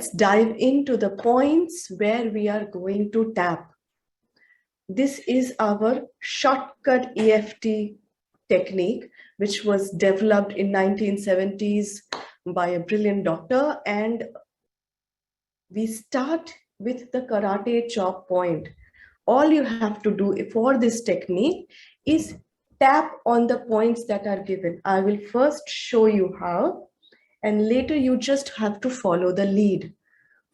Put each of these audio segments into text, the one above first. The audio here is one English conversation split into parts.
let's dive into the points where we are going to tap. This is our shortcut EFT technique, which was developed in 1970s by a brilliant doctor. And we start with the karate chop point. All you have to do for this technique is tap on the points that are given. I will first show you how, and later you just have to follow the lead.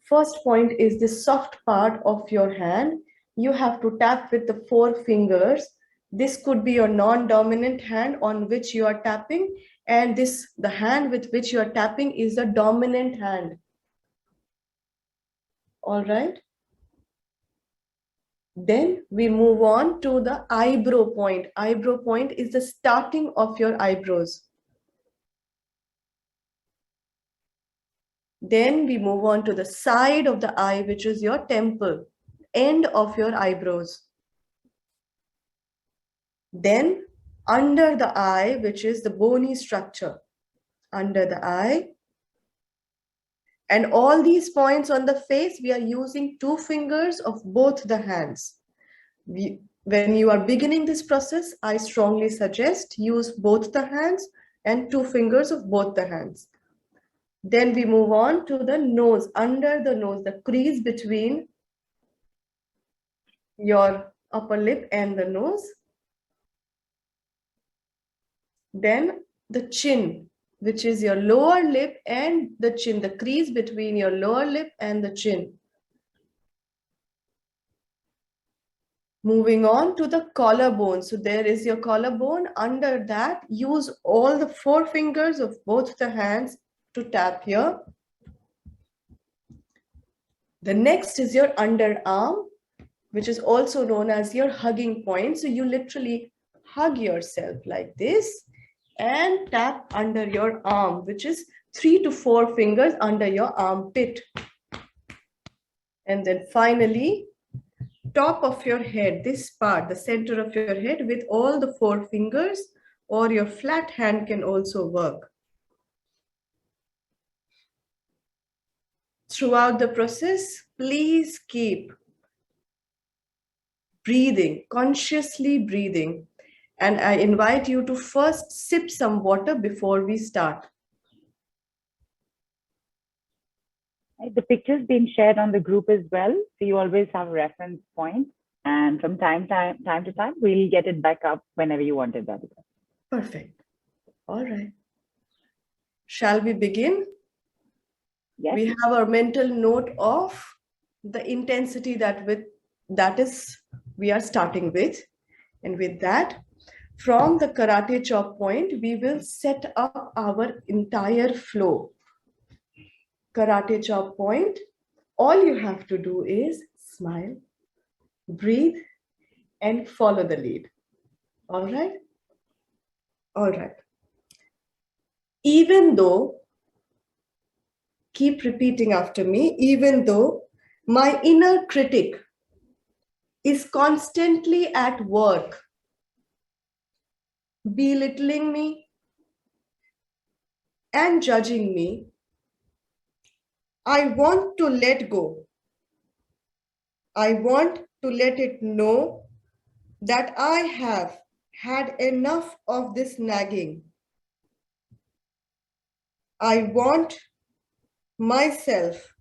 First point is the soft part of your hand. You have to tap with the 4 fingers. This could be your non-dominant hand on which you are tapping, and the hand with which you are tapping is the dominant hand. All right. Then we move on to the eyebrow point. Eyebrow point is the starting of your eyebrows. Then we move on to the side of the eye, which is your temple, end of your eyebrows. Then under the eye, which is the bony structure, under the eye. And all these points on the face, we are using 2 fingers of both the hands. When you are beginning this process, I strongly suggest use both the hands and 2 fingers of both the hands. Then we move on to the nose, under the nose, the crease between your upper lip and the nose. Then the chin, which is your lower lip and the chin, the crease between your lower lip and the chin. Moving on to the collarbone. So there is your collarbone. Under that, use all the 4 fingers of both the hands to tap here. The next is your underarm, which is also known as your hugging point. So you literally hug yourself like this and tap under your arm, which is 3 to 4 fingers under your armpit. And then finally, top of your head, this part, the center of your head, with all the 4 fingers, or your flat hand can also work. Throughout the process, please keep breathing, consciously breathing. And I invite you to first sip some water before we start. The picture's been shared on the group as well, so you always have a reference point. And from time to time, we'll get it back up whenever you want it, Radhika. Perfect. All right. Shall we begin? Yes. We have our mental note of the intensity that we are starting with. And with that, from the karate chop point, we will set up our entire flow. Karate chop point, all you have to do is smile, breathe, and follow the lead. All right? All right. Even though, keep repeating after me, even though my inner critic is constantly at work, belittling me and judging me, I want to let go. I want to let it know that I have had enough of this nagging. I want myself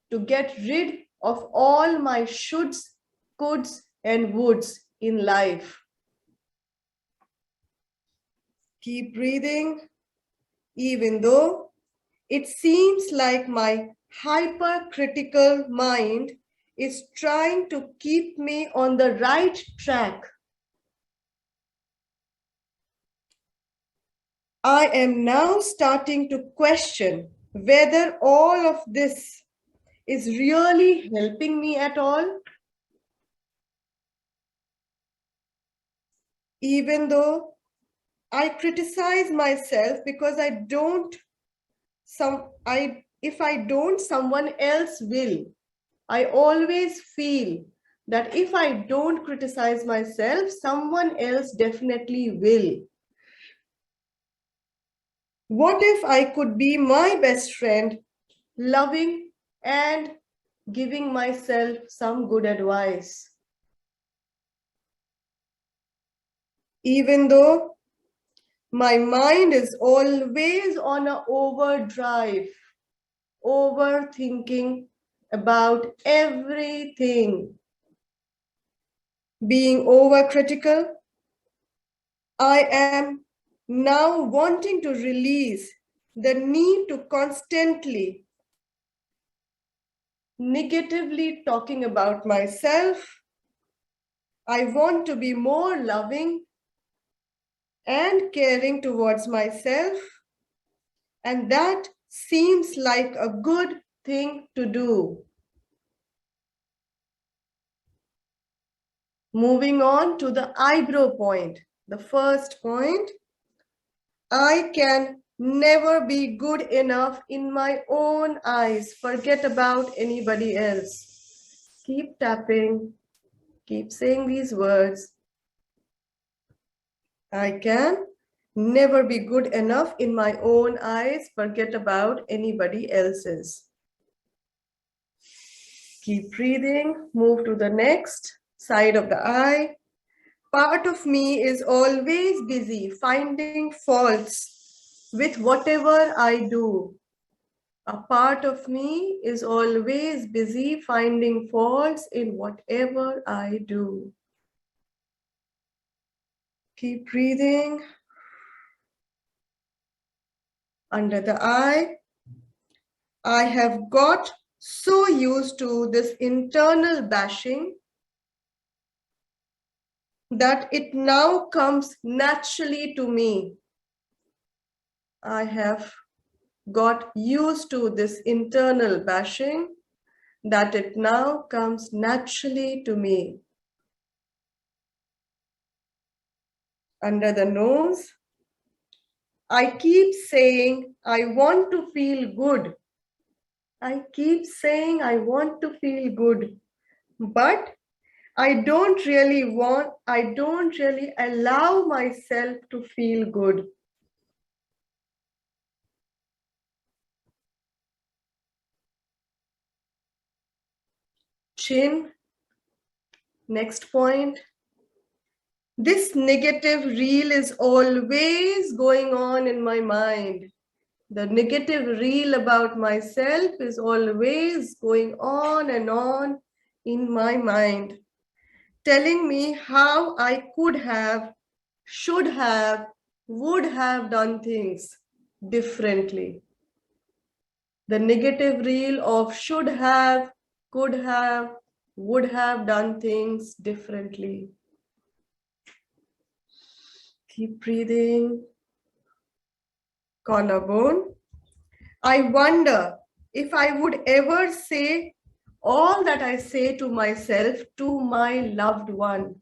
to get rid of all my shoulds, coulds, and woulds in life. Keep breathing, even though it seems like my hypercritical mind is trying to keep me on the right track. I am now starting to question whether all of this is really helping me at all. Even though I criticize myself because if I don't, someone else will. I always feel that if I don't criticize myself, someone else definitely will. What if I could be my best friend, loving and giving myself some good advice. Even though my mind is always on an overdrive, overthinking about everything, being overcritical, I am now wanting to release the need to constantly negatively talking about myself. I want to be more loving and caring towards myself, and that seems like a good thing to do. Moving on to the eyebrow point. The first point, I can never be good enough in my own eyes. Forget about anybody else. Keep tapping, keep saying these words. I can never be good enough in my own eyes. Forget about anybody else's. Keep breathing, move to the next side of the eye. Part of me is always busy finding faults with whatever I do. A part of me is always busy finding faults in whatever I do. Keep breathing. Under the eye, I have got so used to this internal bashing that it now comes naturally to me. I have got used to this internal bashing that it now comes naturally to me. Under the nose, I keep saying I want to feel good. I keep saying I want to feel good, but I don't really allow myself to feel good. Chin, next point. This negative reel is always going on in my mind. The negative reel about myself is always going on and on in my mind, telling me how I could have, should have, would have done things differently. The negative reel of should have, could have, would have done things differently. Keep breathing. Collarbone. I wonder if I would ever say all that I say to myself to my loved one.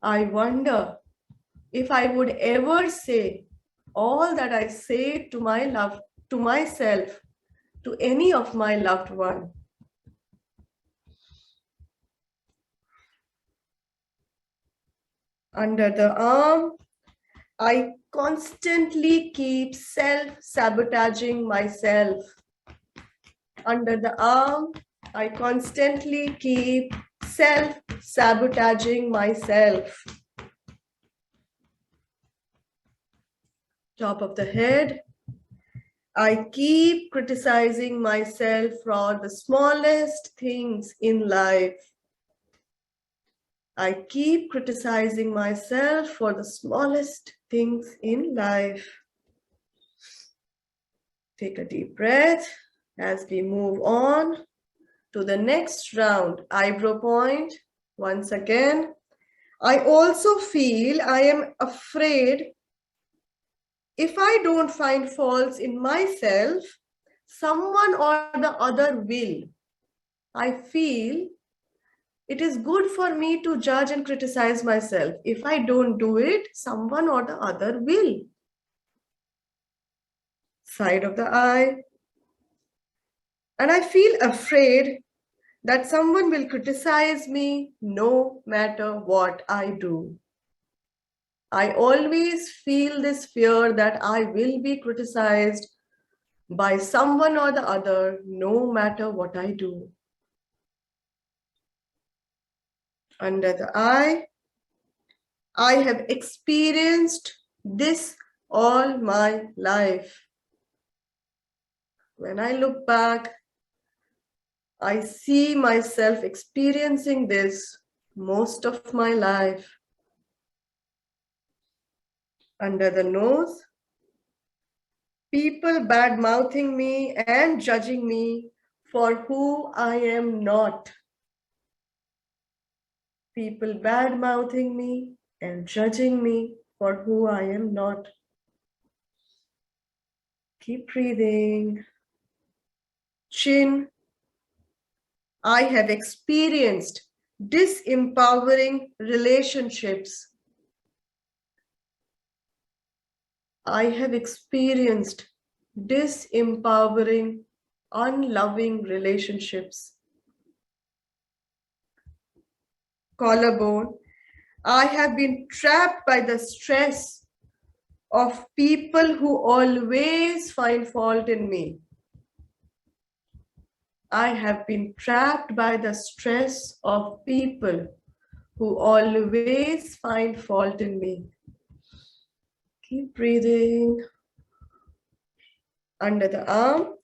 I wonder if I would ever say all that I say to myself, to any of my loved one. Under the arm, I constantly keep self-sabotaging myself. Under the arm, I constantly keep self-sabotaging myself. Top of the head, I keep criticizing myself for the smallest things in life. I keep criticizing myself for the smallest things in life. Take a deep breath as we move on to the next round. Eyebrow point. Once again, I also feel I am afraid if I don't find faults in myself, someone or the other will. I feel it is good for me to judge and criticize myself. If I don't do it, someone or the other will. Side of the eye. And I feel afraid that someone will criticize me no matter what I do. I always feel this fear that I will be criticized by someone or the other, no matter what I do. Under the I have experienced this all my life. When I look back, I see myself experiencing this most of my life. Under the nose, people bad-mouthing me and judging me for who I am not. People bad-mouthing me and judging me for who I am not. Keep breathing. Chin, I have experienced disempowering relationships. I have experienced disempowering, unloving relationships. Collarbone, I have been trapped by the stress of people who always find fault in me. I have been trapped by the stress of people who always find fault in me. Keep breathing. Under the arm,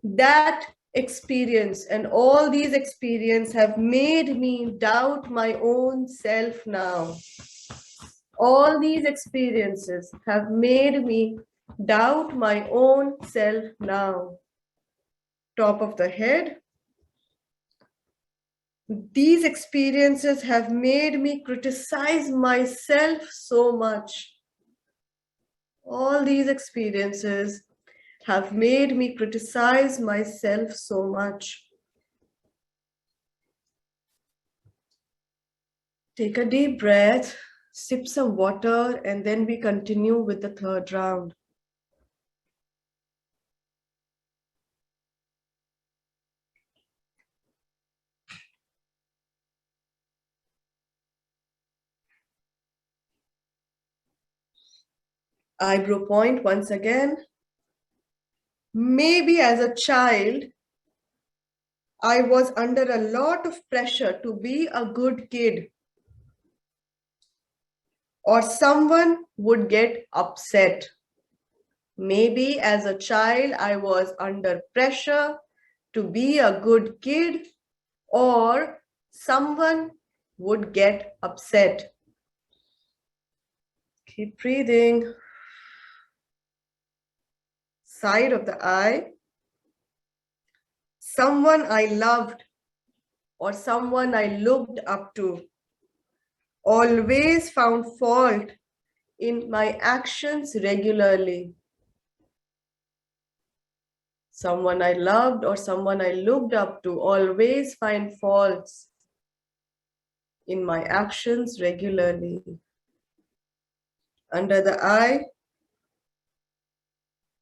that experience and all these experiences have made me doubt my own self now. All these experiences have made me doubt my own self now. Top of the head, these experiences have made me criticize myself so much. All these experiences have made me criticize myself so much. Take a deep breath, sip some water, and then we continue with the third round. Eyebrow point once again. Maybe as a child, I was under a lot of pressure to be a good kid, or someone would get upset. Maybe as a child, I was under pressure to be a good kid, or someone would get upset. Keep breathing. Side of the eye. Someone I loved or someone I looked up to always found fault in my actions regularly. Someone I loved or someone I looked up to always find faults in my actions regularly. Under the eye,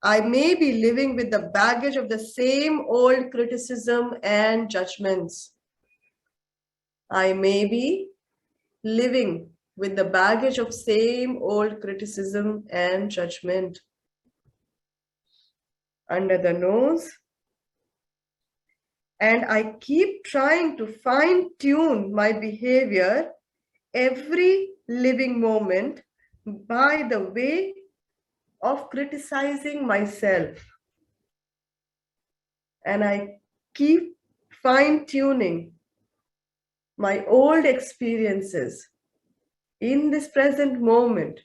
I may be living with the baggage of the same old criticism and judgments. I may be living with the baggage of same old criticism and judgment. Under the nose, and I keep trying to fine-tune my behavior every living moment by the way of criticizing myself. And I keep fine-tuning my old experiences in this present moment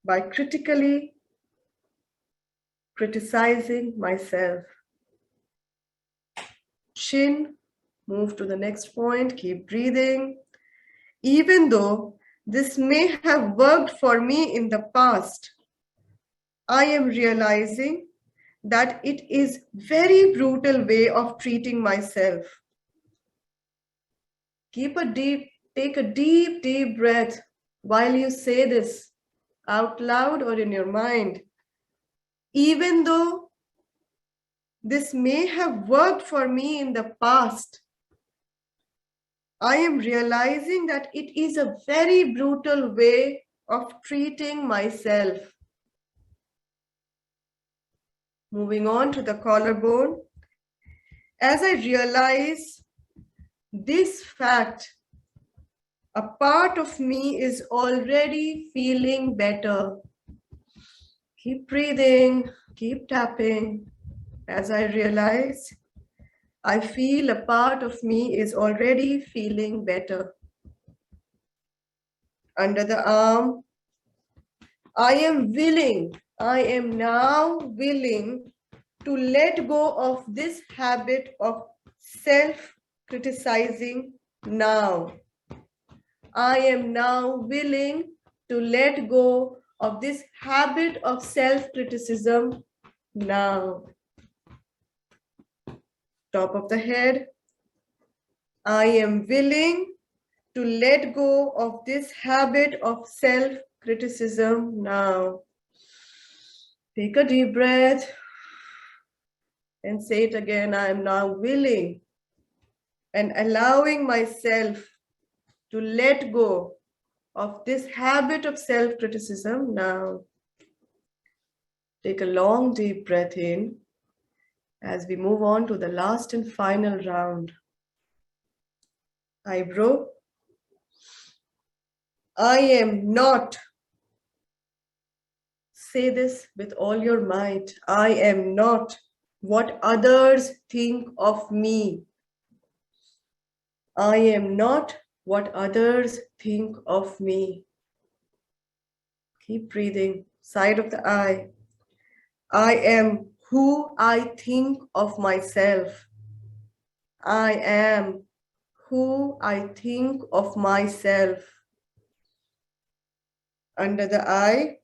by critically criticizing myself. Chin, move to the next point, keep breathing. Even though this may have worked for me in the past, I am realizing that it is very brutal way of treating myself. Take a deep breath while you say this out loud or in your mind. Even though this may have worked for me in the past, I am realizing that it is a very brutal way of treating myself. Moving on to the collarbone. As I realize this fact, a part of me is already feeling better. Keep breathing, keep tapping. As I realize, I feel a part of me is already feeling better. Under the arm, I am now willing to let go of this habit of self-criticizing now. I am now willing to let go of this habit of self-criticism now. Top of the head, I am willing to let go of this habit of self-criticism now. Take a deep breath and say it again. I am now willing and allowing myself to let go of this habit of self-criticism now. Take a long deep breath in as we move on to the last and final round. Eyebrow. I am not. Say this with all your might. I am not what others think of me. I am not what others think of me. Keep breathing. Side of the eye. I am who I think of myself. I am who I think of myself. Under the eye,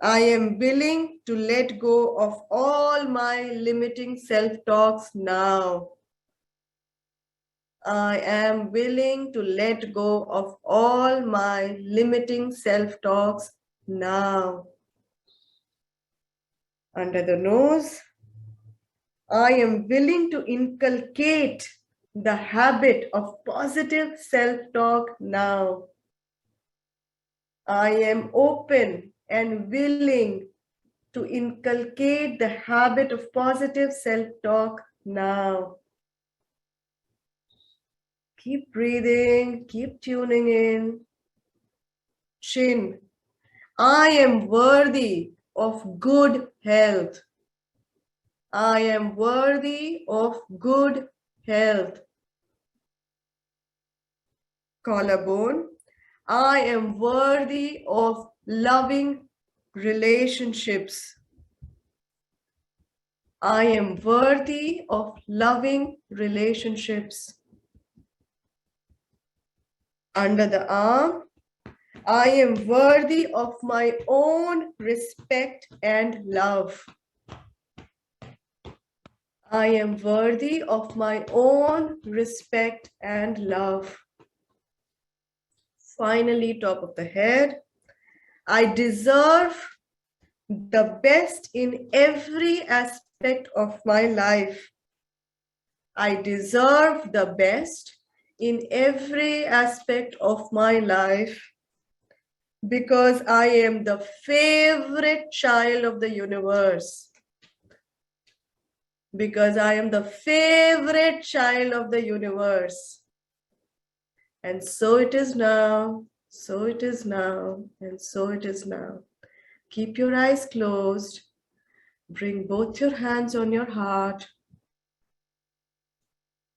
I am willing to let go of all my limiting self-talks now. I am willing to let go of all my limiting self-talks now. Under the nose, I am willing to inculcate the habit of positive self-talk now. I am open and willing to inculcate the habit of positive self-talk now. Keep breathing, keep tuning in. Chin. I am worthy of good health. I am worthy of good health. Collarbone. I am worthy of loving relationships. I am worthy of loving relationships. Under the arm, I am worthy of my own respect and love. I am worthy of my own respect and love. Finally, top of the head, I deserve the best in every aspect of my life. I deserve the best in every aspect of my life because I am the favorite child of the universe. Because I am the favorite child of the universe. And so it is now, so it is now, and so it is now. Keep your eyes closed. Bring both your hands on your heart.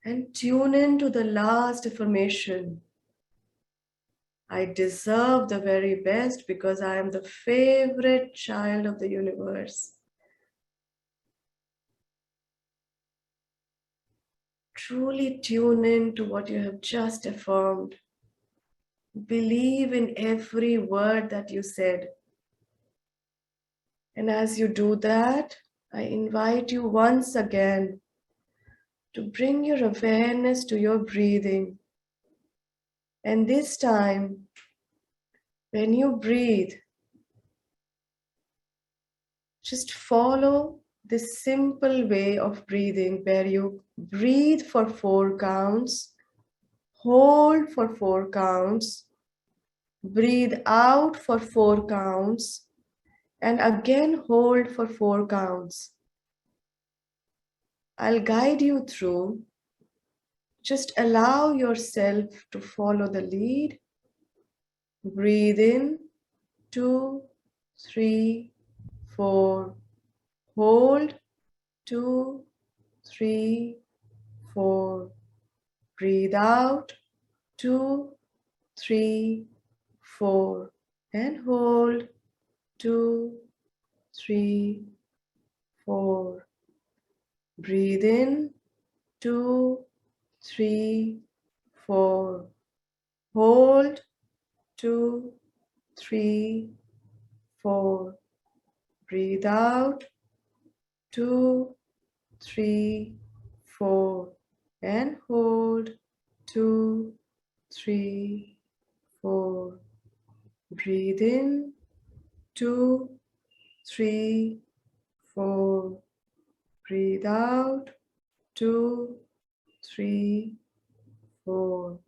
And tune in to the last affirmation. I deserve the very best because I am the favorite child of the universe. Truly tune in to what you have just affirmed. Believe in every word that you said. And as you do that, I invite you once again to bring your awareness to your breathing. And this time, when you breathe, just follow this simple way of breathing where you breathe for 4 counts, hold for 4 counts, breathe out for 4 counts, and again hold for 4 counts. I'll guide you through. Just allow yourself to follow the lead. Breathe in, 2, 3, 4. Hold, 2, 3, 4. Breathe out, 2, 3, 4. And hold, 2, 3, 4. Breathe in, 2, 3, 4. Hold, 2, 3, 4. Breathe out, 2, 3, 4. And hold, 2, 3, 4. Breathe in, 2, 3, 4. Breathe out, 2, 3, 4.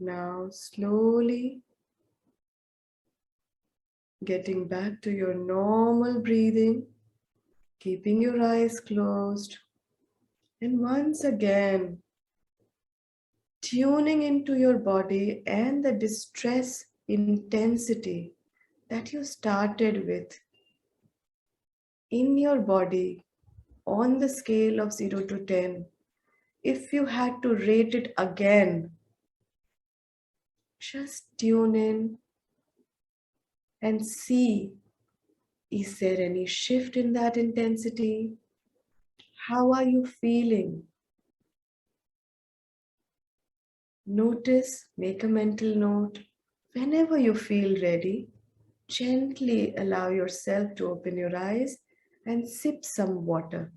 Now slowly getting back to your normal breathing, keeping your eyes closed, and once again tuning into your body and the distress intensity that you started with in your body on the scale of 0 to 10. If you had to rate it again, just tune in and see, is there any shift in that intensity? How are you feeling? Notice, make a mental note. Whenever you feel ready, gently allow yourself to open your eyes and sip some water.